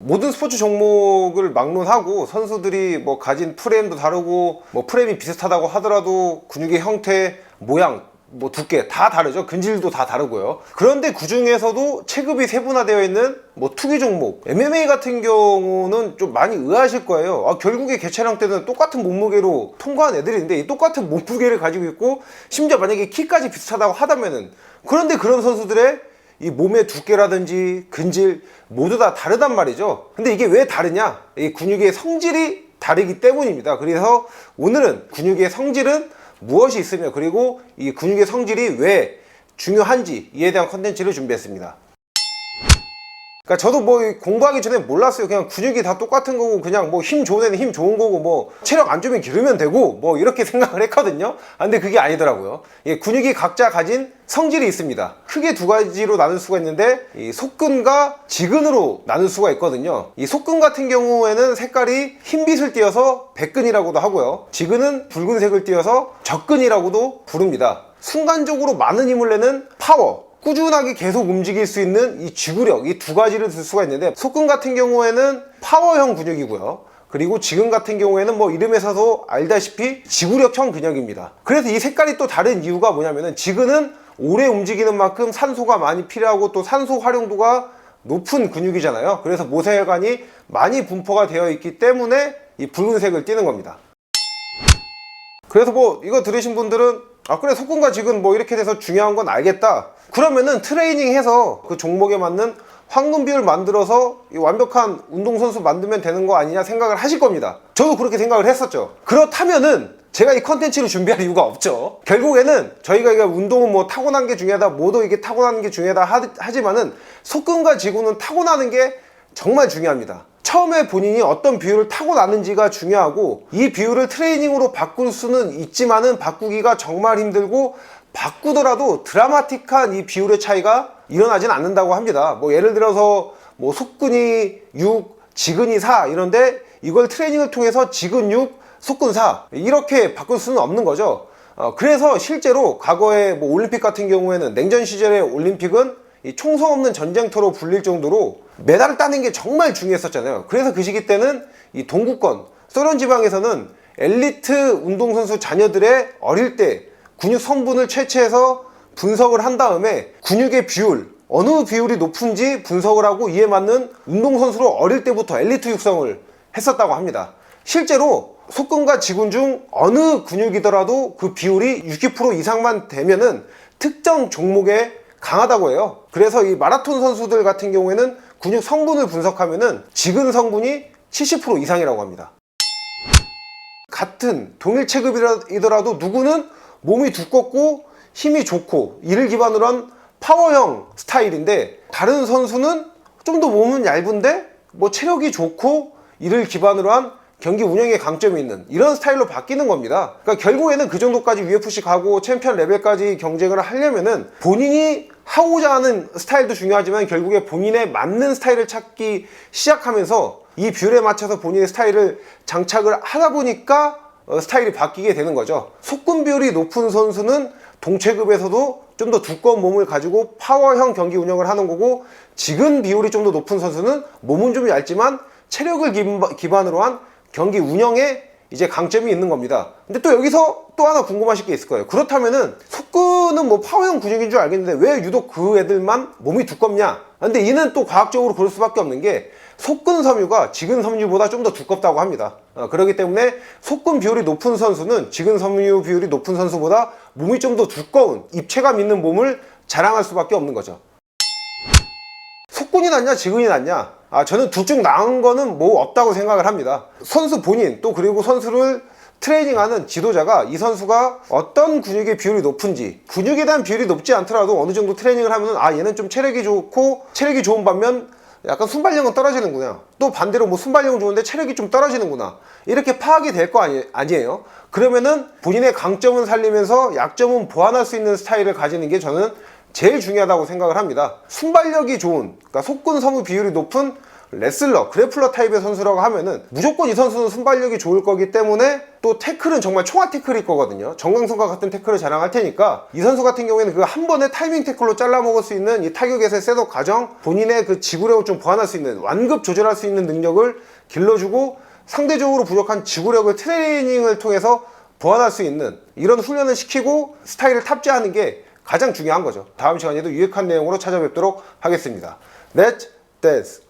모든 스포츠 종목을 막론하고 선수들이 뭐 가진 프레임도 다르고 뭐 프레임이 비슷하다고 하더라도 근육의 형태, 모양, 뭐 두께 다 다르죠. 근질도 다 다르고요. 그런데 그 중에서도 체급이 세분화되어 있는 뭐 투기 종목, MMA 같은 경우는 좀 많이 의아하실 거예요. 결국에 개체량 때는 똑같은 몸무게로 통과한 애들인데 이 똑같은 몸무게를 가지고 있고 심지어 만약에 키까지 비슷하다고 하다면은, 그런데 그런 선수들의 이 몸의 두께라든지 근질 모두 다 다르단 말이죠. 근데 이게 왜 다르냐? 이 근육의 성질이 다르기 때문입니다. 그래서 오늘은 근육의 성질은 무엇이 있으며, 그리고 이 근육의 성질이 왜 중요한지 이에 대한 컨텐츠를 준비했습니다. 그러니까 저도 뭐 공부하기 전에 몰랐어요. 그냥 근육이 다 똑같은 거고 그냥 뭐 힘 좋은 애는 힘 좋은 거고 뭐 체력 안 좋으면 기르면 되고 뭐 이렇게 생각을 했거든요. 근데 그게 아니더라고요. 근육이 각자 가진 성질이 있습니다. 크게 두 가지로 나눌 수가 있는데 이 속근과 지근으로 나눌 수가 있거든요. 이 속근 같은 경우에는 색깔이 흰빛을 띄어서 백근이라고도 하고요. 지근은 붉은색을 띄어서 적근이라고도 부릅니다. 순간적으로 많은 힘을 내는 파워, 꾸준하게 계속 움직일 수 있는 이 지구력, 이 두 가지를 들 수가 있는데, 속근 같은 경우에는 파워형 근육이고요. 그리고 지근 같은 경우에는 뭐 이름에서도 알다시피 지구력형 근육입니다. 그래서 이 색깔이 또 다른 이유가 뭐냐면은, 지근은 오래 움직이는 만큼 산소가 많이 필요하고 또 산소 활용도가 높은 근육이잖아요. 그래서 모세혈관이 많이 분포가 되어 있기 때문에 이 붉은색을 띠는 겁니다. 그래서 뭐 이거 들으신 분들은 그래 속근과 지근 뭐 이렇게 돼서 중요한 건 알겠다, 그러면은 트레이닝 해서 그 종목에 맞는 황금 비율 만들어서 완벽한 운동선수 만들면 되는 거 아니냐 생각을 하실 겁니다. 저도 그렇게 생각을 했었죠. 그렇다면은 제가 이 컨텐츠를 준비할 이유가 없죠. 결국에는 저희가 운동은 뭐 타고난 게 중요하다, 뭐도 이게 타고나는 게 중요하다 하지만은 속근과 지근은 타고나는 게 정말 중요합니다. 처음에 본인이 어떤 비율을 타고나는지가 중요하고, 이 비율을 트레이닝으로 바꿀 수는 있지만은 바꾸기가 정말 힘들고, 바꾸더라도 드라마틱한 이 비율의 차이가 일어나진 않는다고 합니다. 뭐 예를 들어서 뭐 속근이 6, 지근이 4 이런데 이걸 트레이닝을 통해서 지근 6, 속근 4 이렇게 바꿀 수는 없는 거죠. 그래서 실제로 과거에 뭐 올림픽 같은 경우에는, 냉전 시절의 올림픽은 이 총성 없는 전쟁터로 불릴 정도로 메달을 따는 게 정말 중요했었잖아요. 그래서 그 시기 때는 이 동구권 소련 지방에서는 엘리트 운동선수 자녀들의 어릴 때 근육 성분을 채취해서 분석을 한 다음에 근육의 비율, 어느 비율이 높은지 분석을 하고 이에 맞는 운동선수로 어릴 때부터 엘리트 육성을 했었다고 합니다. 실제로 속근과 지근 중 어느 근육이더라도 그 비율이 60% 이상만 되면은 특정 종목에 강하다고 해요. 그래서 이 마라톤 선수들 같은 경우에는 근육 성분을 분석하면은 지근 성분이 70% 이상이라고 합니다. 같은 동일 체급이더라도 누구는 몸이 두껍고 힘이 좋고 이를 기반으로 한 파워형 스타일인데, 다른 선수는 좀 더 몸은 얇은데 뭐 체력이 좋고 이를 기반으로 한 경기 운영에 강점이 있는 이런 스타일로 바뀌는 겁니다. 그러니까 결국에는 그 정도까지 UFC 가고 챔피언 레벨까지 경쟁을 하려면은 본인이 하고자 하는 스타일도 중요하지만 결국에 본인에 맞는 스타일을 찾기 시작하면서 이 비율에 맞춰서 본인의 스타일을 장착을 하다 보니까 스타일이 바뀌게 되는 거죠. 속근 비율이 높은 선수는 동체급에서도 좀 더 두꺼운 몸을 가지고 파워형 경기 운영을 하는 거고, 지근 비율이 좀 더 높은 선수는 몸은 좀 얇지만 체력을 기반으로 한 경기 운영에 이제 강점이 있는 겁니다. 근데 또 여기서 또 하나 궁금하실 게 있을 거예요. 그렇다면은 속근은 뭐 파워형 근육인 줄 알겠는데 왜 유독 그 애들만 몸이 두껍냐? 근데 이는 또 과학적으로 그럴 수밖에 없는 게, 속근 섬유가 지근 섬유보다 좀 더 두껍다고 합니다. 그렇기 때문에 속근 비율이 높은 선수는 지근 섬유 비율이 높은 선수보다 몸이 좀 더 두꺼운 입체감 있는 몸을 자랑할 수밖에 없는 거죠. 속근이 낫냐 지근이 낫냐? 저는 둘 중 나은 거는 뭐 없다고 생각을 합니다. 선수 본인 또 그리고 선수를 트레이닝하는 지도자가 이 선수가 어떤 근육의 비율이 높은지, 근육에 대한 비율이 높지 않더라도 어느 정도 트레이닝을 하면 얘는 좀 체력이 좋고 체력이 좋은 반면 약간 순발력은 떨어지는구나, 또 반대로 뭐 순발력은 좋은데 체력이 좀 떨어지는구나, 이렇게 파악이 될 거 아니에요. 그러면은 본인의 강점은 살리면서 약점은 보완할 수 있는 스타일을 가지는 게 저는 제일 중요하다고 생각을 합니다. 순발력이 좋은, 그러니까 속근 섬유 비율이 높은 레슬러, 그래플러 타입의 선수라고 하면은 무조건 이 선수는 순발력이 좋을 거기 때문에 또 태클은 정말 총알 태클일 거거든요. 정강성과 같은 태클을 자랑할 테니까 이 선수 같은 경우에는 그 한 번에 타이밍 태클로 잘라먹을 수 있는 이 타격에서의 셋업 과정, 본인의 그 지구력을 좀 보완할 수 있는, 완급 조절할 수 있는 능력을 길러주고 상대적으로 부족한 지구력을 트레이닝을 통해서 보완할 수 있는 이런 훈련을 시키고 스타일을 탑재하는 게 가장 중요한 거죠. 다음 시간에도 유익한 내용으로 찾아뵙도록 하겠습니다. Let's dance!